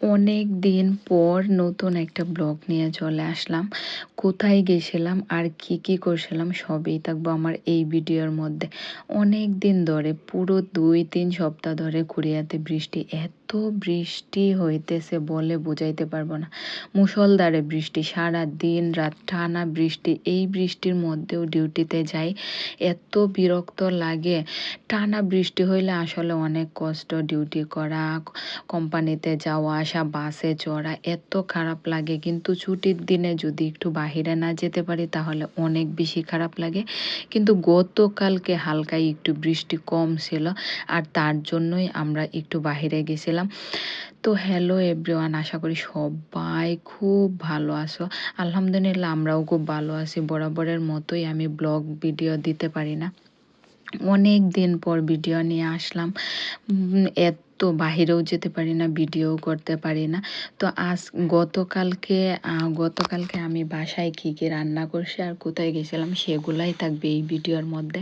অনেক দিন পর নতুন একটা ব্লগ নিয়ে চলে আসলাম। কোথায় গেছিলাম আর কি কি করছিলাম সবই থাকবো আমার এই ভিডিওর মধ্যে। অনেক দিন ধরে পুরো 2-3 সপ্তাহ ধরে কোরিয়াতে বৃষ্টি, এত বৃষ্টি হইতেছে বলে বুঝাইতে পারবো না। মুষলধারে বৃষ্টি, সারা দিন রাত টানা বৃষ্টি। এই বৃষ্টির মধ্যেও ডিউটিতে যাই, এত বিরক্ত লাগে। টানা বৃষ্টি হইলে আসলে অনেক কষ্ট, ডিউটি করা, কোম্পানিতে যাওয়া আসা, বাসে চড়া, এত খারাপ লাগে। কিন্তু ছুটির দিনে যদি একটু বাহিরে না যেতে পারি তাহলে অনেক বেশি খারাপ লাগে। কিন্তু গতকালকে হালকা একটু বৃষ্টি কম ছিল, আর তার জন্যই আমরা একটু বাহিরে গেছিলাম। তো হ্যালো এভরিওয়ান, আশা করি সবাই খুব ভালো আছো। আলহামদুলিল্লাহ আমরাও খুব ভালো আছি। বরাবরের মতোই আমি ব্লগ ভিডিও দিতে পারি না, অনেক দিন পর ভিডিও নিয়ে আসলাম। এত বাহিরেও যেতে পারি না, ভিডিও করতে পারি না। তো গতকালকে আমি বাসায় কী কী রান্না করছি আর কোথায় গেছিলাম সেগুলাই থাকবে এই ভিডিওর মধ্যে।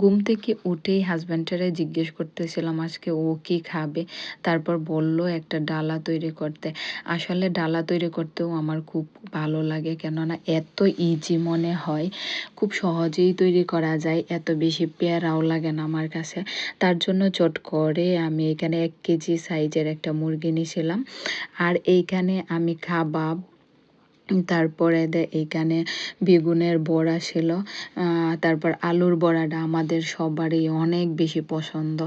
ঘুম থেকে উঠেই হাজব্যান্ডেরে জিজ্ঞেস করতেছিলাম আজকে ও কি খাবে। তারপর বলল একটা ডালা তৈরি করতে। আসলে ডালা তৈরি করতেও আমার খুব ভালো লাগে, কেননা এত ইজি মনে হয়, খুব সহজেই তৈরি করা যায়, এত বেশি প্যারাও লাগে না আমার কাছে। তার জন্য চট করে আমি এখানে 1 কেজি সাইজের একটা মুরগি নিয়েছিলাম। আর এইখানে আমি কাবাব, তারপরে এইখানে বেগুনের বড়া ছিল। তারপর আলুর বড়াটা আমাদের সবারই অনেক বেশি পছন্দ।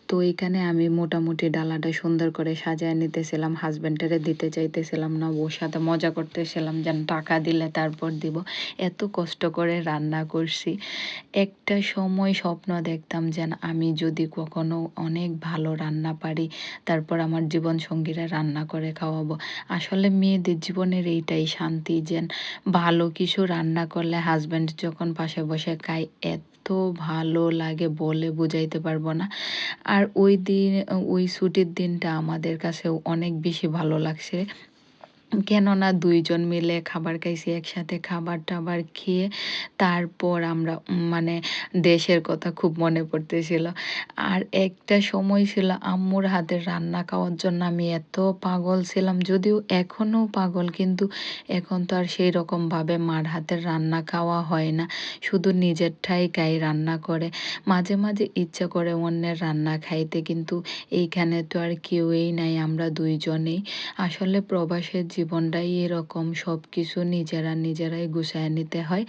তো এইখানে আমি মোটামুটি ডালাটা সুন্দর করে সাজায় নিতেছিলাম, হাজব্যান্ডেরে দিতে চাইতেছিলাম না, ওর সাথে মজা করতেছিলাম যেন টাকা দিলে তারপর দিব। এত কষ্ট করে রান্না করছি। একটা সময় স্বপ্ন দেখতাম যেন আমি যদি কখনো অনেক ভালো রান্না পারি, তারপর আমার জীবন সঙ্গীরা রান্না করে খাওয়াবো। আসলে মেয়েদের জীবনের এইটাই শান্তি, যেন ভালো কিছু রান্না করলে হাজব্যান্ড যখন পাশে বসে খায়, এত ভালো লাগে বলে বুঝাইতে পারবো না। আর ওই ছুটির দিনটা আমাদের কাছেও অনেক বেশি ভালো লাগছে, কেননা 2 জন মিলে খাবার খাইছি একসাথে। খাবার-টাবার খেয়ে তারপর আমরা মানে দেশের কথা খুব মনে পড়তেছিল। আর একটা সময় ছিল আম্মুর হাতের রান্না খাওয়ার জন্য আমি এত পাগল ছিলাম। যদিও এখনো পাগল, কিন্তু এখন তো আর সেই রকমভাবে মার হাতের রান্না খাওয়া হয় না। শুধু নিজেরটাই খাই রান্না করে। মাঝে, মাঝে ইচ্ছা করে অন্যের রান্না খাইতে, কিন্তু এইখানে তো আর কেউই নাই, আমরা 2 জনেই। আসলে প্রবাসের জীবনটাই এরকম, সবকিছু নিজেরাই গুছায় নিতে হয়।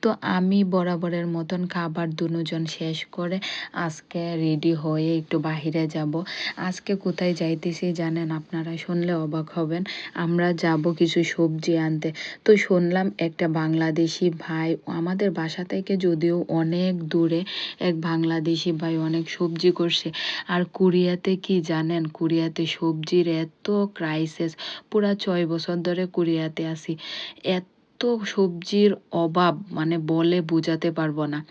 তো আমি বরাবরের মতন খাবার দুজন শেষ করে আজকে রেডি হয়ে একটু বাহিরে যাব। আজকে কোথায় যাইতেছি জানেন? আপনারা শুনলে অবাক হবেন। আমরা যাব কিছু সবজি আনতে। তো শুনলাম একটা বাংলাদেশি ভাই, আমাদের বাসা থেকে যদিও অনেক দূরে, এক বাংলাদেশি ভাই অনেক সবজি করছে। আর কোরিয়াতে কি জানেন? কোরিয়াতে সবজির এত ক্রাইসিস। পুরা 6 বছর ধরে কোরিয়াতে আছি। এত সবজির অভাব মানে বলে বুঝাতে পারবো না।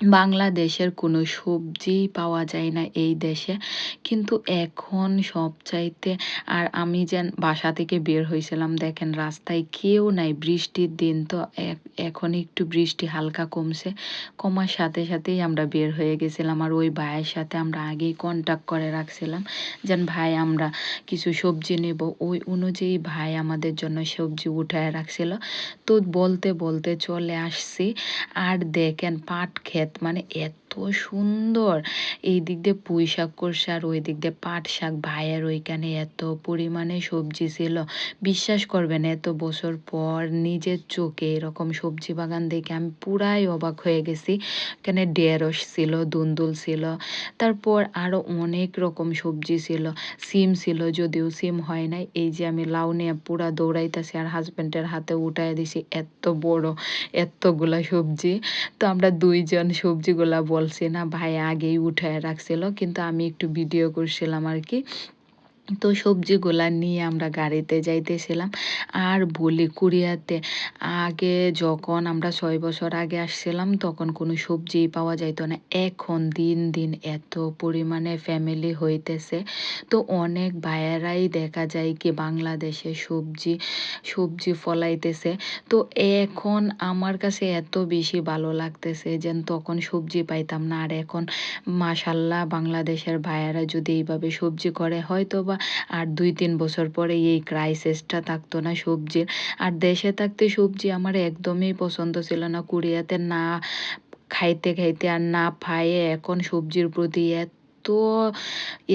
বাংলাদেশের কোনো সবজিই পাওয়া যায় না এই দেশে। কিন্তু এখন সবচাইতে, আর আমি যেন বাসা থেকে বের হইছিলাম, দেখেন রাস্তায় কেউ নাই। বৃষ্টির দিন তো, এখন একটু বৃষ্টি হালকা কমছে। কমার সাথে সাথেই আমরা বের হয়ে গেছিলাম। আর ওই ভাইয়ের সাথে আমরা আগেই কন্টাক্ট করে রাখছিলাম যেন ভাই আমরা কিছু সবজি নেব। ওই অনুযায়ী ভাই আমাদের জন্য সবজি উঠায় রাখছিল। তো বলতে বলতে চলে আসছি। আর দেখেন পাট ক্ষেত, মানে এত সুন্দর। এই দিক দিয়ে পুঁই শাক করছে আর ওই দিক দিয়ে পাট শাক। ভাইয়ের ওইখানে এত পরিমাণে সবজি ছিল, বিশ্বাস করবেন এত বছর পর নিজের চোখে এরকম সবজি বাগান দেখে আমি পুরাই অবাক হয়ে গেছি। এখানে ঢেঁড়স ছিল, দুন্দুল ছিল, তারপর আরো অনেক রকম সবজি ছিল। সিম ছিল, যদিও সিম হয় নাই। এই যে আমি লাউ নিয়ে পুরা দৌড়াইতেছি আর হাজবেন্ডের হাতে উঠায় দিছি এত বড় এতগুলা সবজি। তো আমরা 2 জন সবজিগুলা বলছি না, ভাই আগেই উঠায় রাখছিল, কিন্তু আমি একটু ভিডিও করছিলাম আর কি। তো সবজিগুলা নিয়ে আমরা গাড়িতে যাইতেছিলাম। আর বলি কোরিয়াতে আগে যখন আমরা 6 বছর আগে আসছিলাম তখন কোনো সবজিই পাওয়া যাইতো না। এখন দিন দিন এত পরিমাণে ফ্যামিলি হইতেছে। তো অনেক ভাইয়েরাই দেখা যায় কি বাংলাদেশে সবজি ফলাইতেছে। তো এখন আমার কাছে এত বেশি ভালো লাগতেছে যেন তখন সবজি পাইতাম না, আর এখন মাশাল্লাহ বাংলাদেশের ভাইয়েরা যদি এইভাবে সবজি করে, হয়তো বা আর 2-3 বছর পরে এই ক্রাইসিসটা থাকতো না সবজির। আর দেশে থাকতে সবজি আমার একদমই পছন্দ ছিল না। কোরিয়াতে না খাইতে, খাইতে আর না পায়ে এখন সবজির প্রতি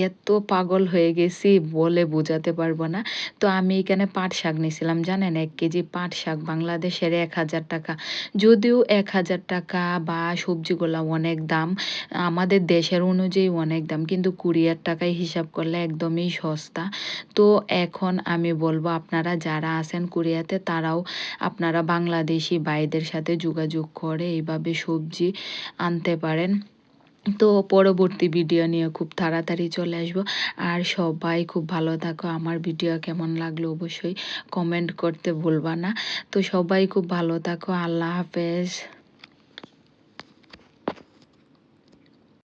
এত পাগল হয়ে গেছি বলে বোঝাতে পারব না। তো আমি এখানে পাট শাক নিছিলাম জানেন? ১ কেজি পাট শাক বাংলাদেশের ৳১,০০০। যদিও ৳১,০০০ বা সবজিগুলা অনেক দাম, আমাদের দেশের অনুযায়ী অনেক দাম। কিন্তু কোরিয়ার টাকায় হিসাব করলে একদমই সস্তা। তো এখন আমি বলব আপনারা যারা আছেন কোরিয়াতে তারাও আপনারা বাংলাদেশি ভাইদের সাথে যোগাযোগ করে এভাবে সবজি আনতে পারেন। তো পরবর্তী ভিডিও নিয়ে খুব তাড়াতাড়ি চলে আসবো। আর সবাই খুব ভালো থাকো। আমার ভিডিও কেমন লাগলো অবশ্যই কমেন্ট করতে ভুলবা না। তো সবাই খুব ভালো থাকো। আল্লাহ হাফেজ।